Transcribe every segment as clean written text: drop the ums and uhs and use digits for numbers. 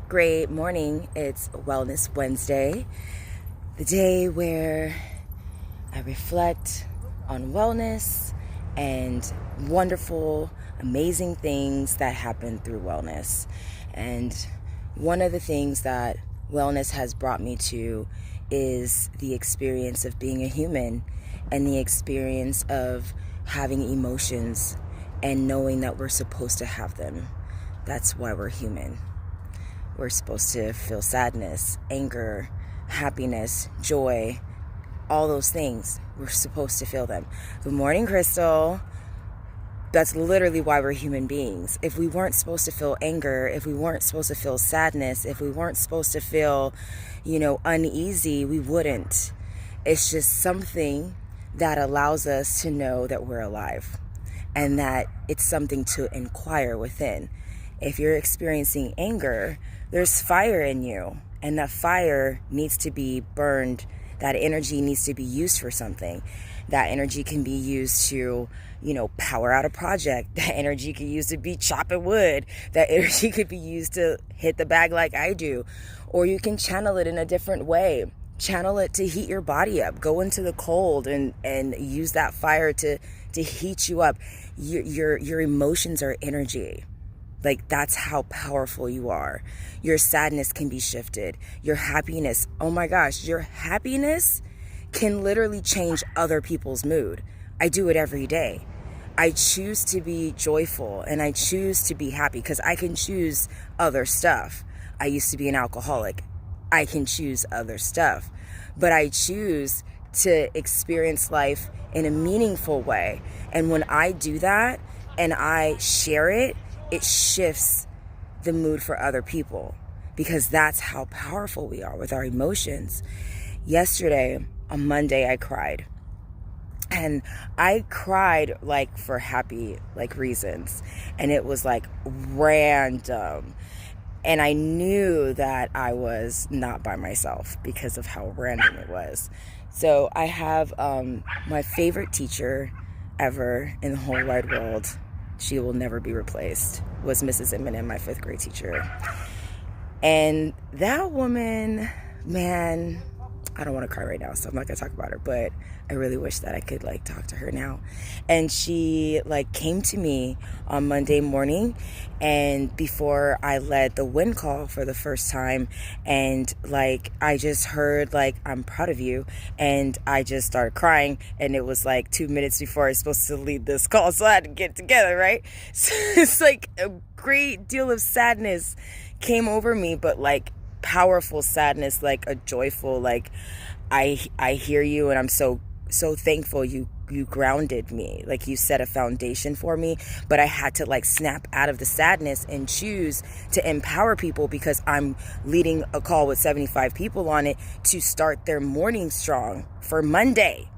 Great morning. It's Wellness Wednesday, the day where I reflect on wellness and wonderful, amazing things that happen through wellness. And one of the things that wellness has brought me to is the experience of being a human and the experience of having emotions and knowing that we're supposed to have them. That's why we're human. We're supposed to feel sadness, anger, happiness, joy, all those things. We're supposed to feel them. Good morning, Crystal. That's literally why we're human beings. If we weren't supposed to feel anger, if we weren't supposed to feel sadness, if we weren't supposed to feel, uneasy, we wouldn't. It's just something that allows us to know that we're alive and that it's something to inquire within. If you're experiencing anger, there's fire in you, and that fire needs to be burned. That energy needs to be used for something. That energy can be used to, power out a project. That energy could be used to be chopping wood. That energy could be used to hit the bag like I do. Or you can channel it in a different way. Channel it to heat your body up. Go into the cold and use that fire to heat you up. Your emotions are energy. Like, that's how powerful you are. Your sadness can be shifted. Your happiness, oh my gosh, your happiness can literally change other people's mood. I do it every day. I choose to be joyful and I choose to be happy because I can choose other stuff. I used to be an alcoholic. I can choose other stuff. But I choose to experience life in a meaningful way. And when I do that and I share it, it shifts the mood for other people because that's how powerful we are with our emotions. Yesterday, on Monday, I cried. And I cried for happy reasons. And it was random. And I knew that I was not by myself because of how random it was. So I have my favorite teacher ever in the whole wide world. She will never be replaced, was Mrs. Eminem, my 5th grade teacher. And that woman, man, I don't want to cry right now, so I'm not going to talk about her, but I really wish that I could talk to her now. And she came to me on Monday morning, and before I led the win call for the first time, and I just heard I'm proud of you, and I just started crying, and it was 2 minutes before I was supposed to lead this call, so I had to get it together, right? So it's a great deal of sadness came over me, but powerful sadness, a joyful, I hear you, and I'm so thankful you grounded me. You set a foundation for me, but I had to snap out of the sadness and choose to empower people because I'm leading a call with 75 people on it to start their morning strong for Monday.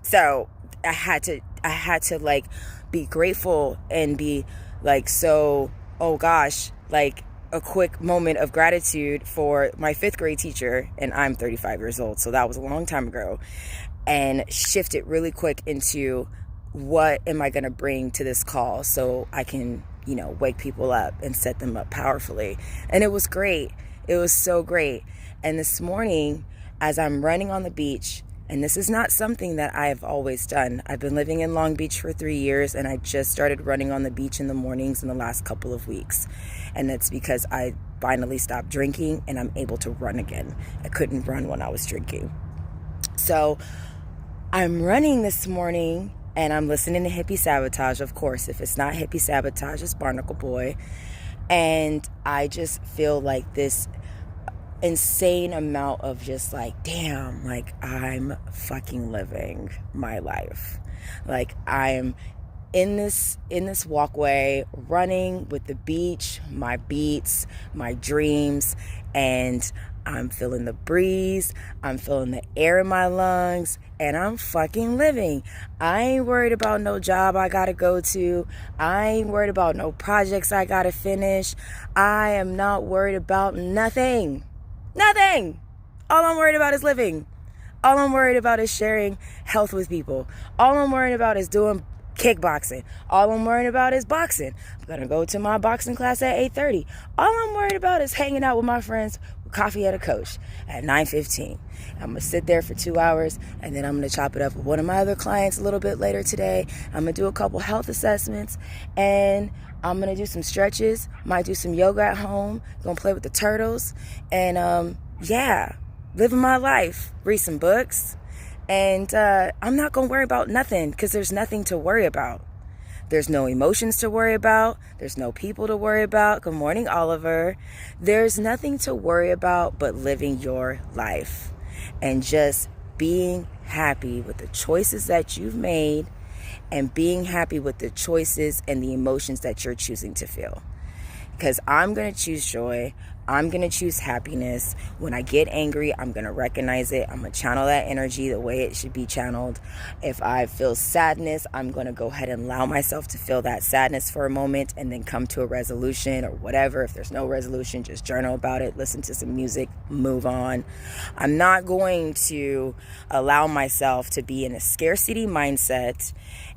So I had to be grateful and be so, oh gosh, a quick moment of gratitude for my 5th grade teacher, and I'm 35 years old, so that was a long time ago, and shift it really quick into what am I going to bring to this call so I can, wake people up and set them up powerfully. And it was great. It was so great. And this morning, as I'm running on the beach, and this is not something that I've always done. I've been living in Long Beach for 3 years, and I just started running on the beach in the mornings in the last couple of weeks. And that's because I finally stopped drinking and I'm able to run again. I couldn't run when I was drinking. So I'm running this morning and I'm listening to Hippie Sabotage, of course. If it's not Hippie Sabotage, it's Barnacle Boy. And I just feel this insane amount of just damn, I'm fucking living my life. I'm in this walkway, running with the beach, my beats, my dreams, and I'm feeling the breeze, I'm feeling the air in my lungs, and I'm fucking living. I ain't worried about no job I gotta go to. I ain't worried about no projects I gotta finish. I am not worried about nothing. Nothing. All I'm worried about is living. All I'm worried about is sharing health with people. All I'm worried about is doing kickboxing. All I'm worried about is boxing. I'm going to go to my boxing class at 8:30. All I'm worried about is hanging out with my friends with coffee at a Coach at 9:15. I'm going to sit there for 2 hours, and then I'm going to chop it up with one of my other clients a little bit later today. I'm going to do a couple health assessments, and I'm going to do some stretches. Might do some yoga at home. Going to play with the turtles. And, living my life. Read some books. And I'm not going to worry about nothing because there's nothing to worry about. There's no emotions to worry about. There's no people to worry about. Good morning, Oliver. There's nothing to worry about but living your life and just being happy with the choices that you've made and being happy with the choices and the emotions that you're choosing to feel. Because I'm going to choose joy. I'm going to choose happiness. When I get angry, I'm going to recognize it. I'm going to channel that energy the way it should be channeled. If I feel sadness, I'm going to go ahead and allow myself to feel that sadness for a moment and then come to a resolution or whatever. If there's no resolution, just journal about it, listen to some music, move on. I'm not going to allow myself to be in a scarcity mindset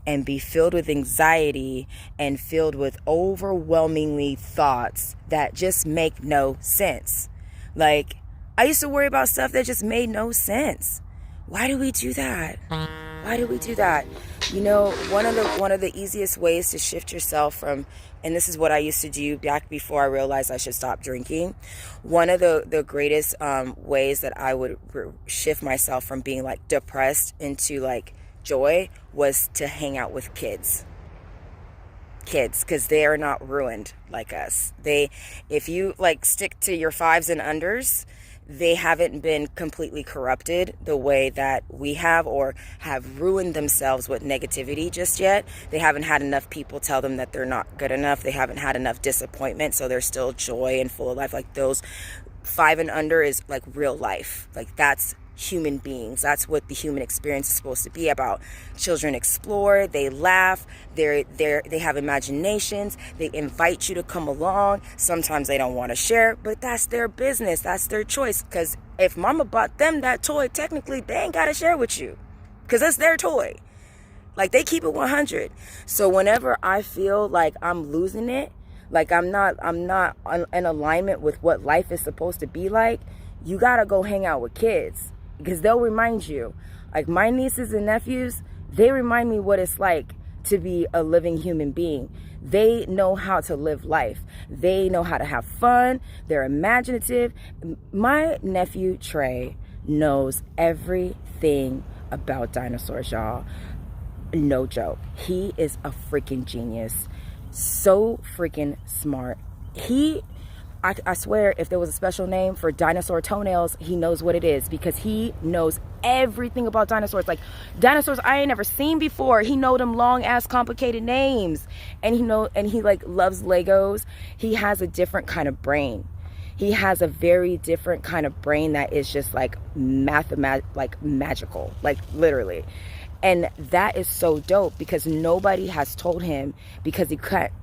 and be filled with anxiety and filled with overwhelmingly thoughts that just make no sense. Like, I used to worry about stuff that just made no sense. Why do we do that? Why do we do that? You know, one of the easiest ways to shift yourself from, and this is what I used to do back before I realized I should stop drinking. One of the greatest ways that I would shift myself from being like depressed into like joy was to hang out with kids, because they are not ruined like us. If you like stick to your 5s and unders, they haven't been completely corrupted the way that we have, or have ruined themselves with negativity just yet. They haven't had enough people tell them that they're not good enough. They haven't had enough disappointment, so they're still joy and full of life. Like those 5 and under is like real life. Like that's human beings. That's what the human experience is supposed to be about. Children explore, they laugh, they have imaginations, they invite you to come along. Sometimes they don't want to share, but that's their business, that's their choice. Because if mama bought them that toy, technically they ain't got to share with you because it's their toy. Like they keep it 100. So whenever I feel like I'm losing it, like I'm not in alignment with what life is supposed to be like, you gotta go hang out with kids. Because they'll remind you, like my nieces and nephews, they remind me what it's like to be a living human being. They know how to live life. They know how to have fun. They're imaginative. My nephew, Trey, knows everything about dinosaurs, y'all. No joke. He is a freaking genius. So freaking smart. I swear, if there was a special name for dinosaur toenails, he knows what it is, because he knows everything about dinosaurs. Like dinosaurs I ain't never seen before. He know them long ass complicated names, and he like loves Legos. He has a different kind of brain. He has a very different kind of brain that is just like magical, like literally. And that is so dope, because nobody has told him, because he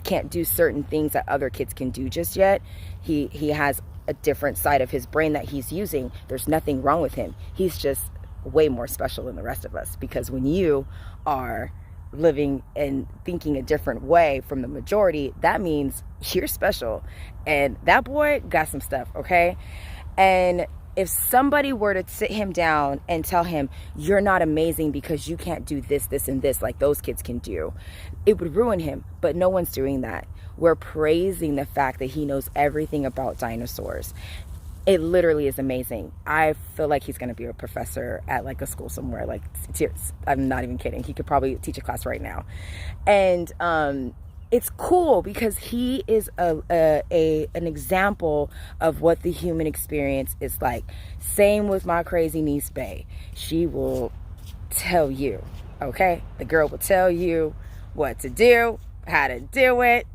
can't do certain things that other kids can do just yet. He has a different side of his brain that he's using. There's nothing wrong with him. He's just way more special than the rest of us, because when you are living and thinking a different way from the majority, that means you're special. And that boy got some stuff, okay? And if somebody were to sit him down and tell him, you're not amazing because you can't do this, this, and this like those kids can do, it would ruin him. But no one's doing that. We're praising the fact that he knows everything about dinosaurs. It literally is amazing. I feel like he's going to be a professor at like a school somewhere. Like, I'm not even kidding. He could probably teach a class right now. And it's cool because he is an example of what the human experience is like. Same with my crazy niece, Bay. She will tell you, okay? The girl will tell you what to do, how to do it,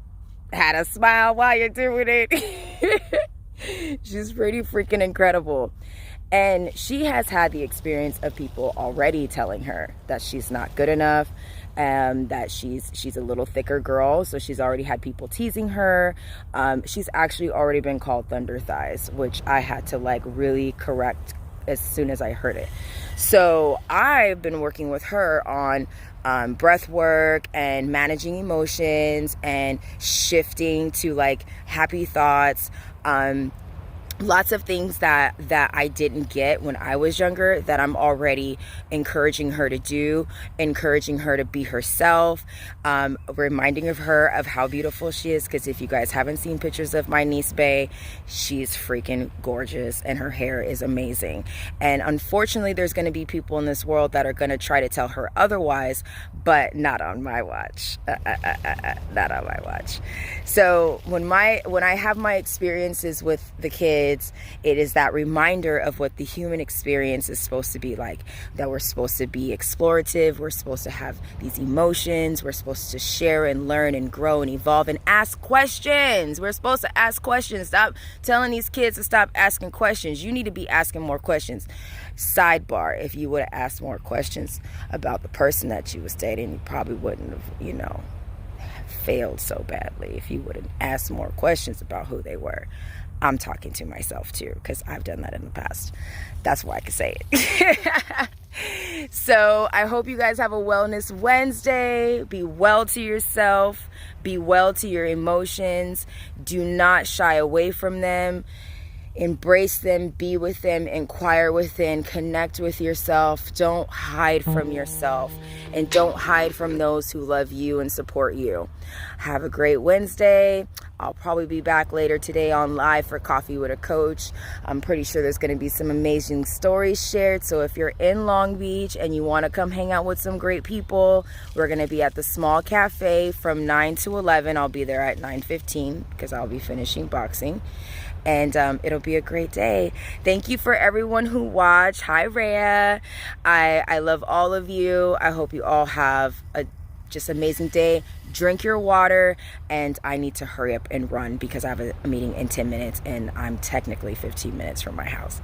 how to smile while you're doing it. She's pretty freaking incredible. And she has had the experience of people already telling her that she's not good enough, that she's a little thicker girl. So she's already had people teasing her. She's actually already been called Thunder Thighs, which I had to like really correct as soon as I heard it. So I've been working with her on breath work and managing emotions and shifting to like happy thoughts. Lots of things that I didn't get when I was younger that I'm already encouraging her to do, encouraging her to be herself, reminding of her of how beautiful she is, because if you guys haven't seen pictures of my niece Bay, she's freaking gorgeous and her hair is amazing. And unfortunately, there's going to be people in this world that are going to try to tell her otherwise, but not on my watch. Not on my watch. So when I have my experiences with the kids, it is that reminder of what the human experience is supposed to be like, that we're supposed to be explorative, we're supposed to have these emotions, we're supposed to share and learn and grow and evolve and ask questions. We're supposed to ask questions. Stop telling these kids to stop asking questions. You need to be asking more questions. Sidebar, if you would have asked more questions about the person that you was dating, you probably wouldn't have, failed so badly if you would have asked more questions about who they were. I'm talking to myself too, because I've done that in the past. That's why I can say it. So I hope you guys have a Wellness Wednesday. Be well to yourself. Be well to your emotions. Do not shy away from them. Embrace them, be with them, inquire within, connect with yourself. Don't hide from yourself, and don't hide from those who love you and support you. Have a great Wednesday. I'll probably be back later today on live for Coffee with a Coach. I'm pretty sure there's going to be some amazing stories shared. So if you're in Long Beach and you want to come hang out with some great people, we're going to be at the Small Cafe from 9 to 11. I'll be there at 9:15 because I'll be finishing boxing. And it'll be a great day. Thank you for everyone who watched. Hi, Rhea. I love all of you. I hope you all have a just amazing day. Drink your water. And I need to hurry up and run because I have a meeting in 10 minutes and I'm technically 15 minutes from my house.